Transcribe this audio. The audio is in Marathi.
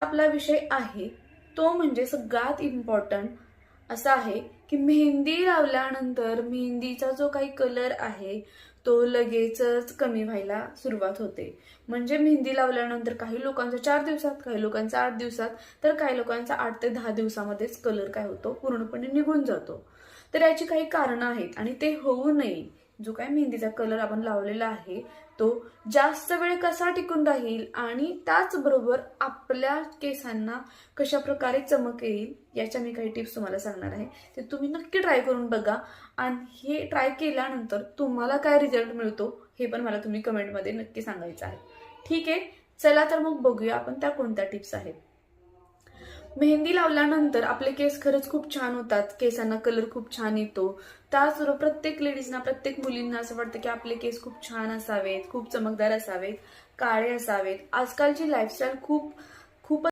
आपला विषय आहे तो म्हणजे सगळ्यात इम्पॉर्टंट असा आहे की मेहंदी लावल्यानंतर मेहंदीचा जो काही कलर आहे तो लगेचच कमी व्हायला सुरुवात होते. म्हणजे मेहंदी लावल्यानंतर काही लोकांचा 4 दिवसात, काही लोकांचा 8 दिवसात, तर काही लोकांचा 8 ते 10 दिवसामध्येच कलर काय होतो पूर्णपणे निघून जातो. तर याची काही कारणं आहेत आणि ते होऊ नये, जो काही मेहंदीचा कलर आपण लावलेला आहे तो जास्त वेळ कसा टिकून राहील आणि त्याचबरोबर आपल्या केसांना कशा प्रकारे चमक येईल याच्या मी काही टिप्स तुम्हाला सांगणार आहे. ते तुम्ही नक्की ट्राय करून बघा आणि हे ट्राय केल्यानंतर तुम्हाला काय रिझल्ट मिळतो हे पण मला तुम्ही कमेंटमध्ये नक्की सांगायचं आहे. ठीक आहे, चला तर मग बघूया आपण त्या कोणत्या टिप्स आहेत. मेहंदी लावल्यानंतर आपले केस खरंच खूप छान होतात, केसांना कलर खूप छान येतो. त्याचबरोबर प्रत्येक लेडीजना, प्रत्येक मुलींना असं वाटतं की आपले केस खूप छान असावेत, खूप चमकदार असावेत, काळे असावेत. आजकालची लाईफस्टाईल खूप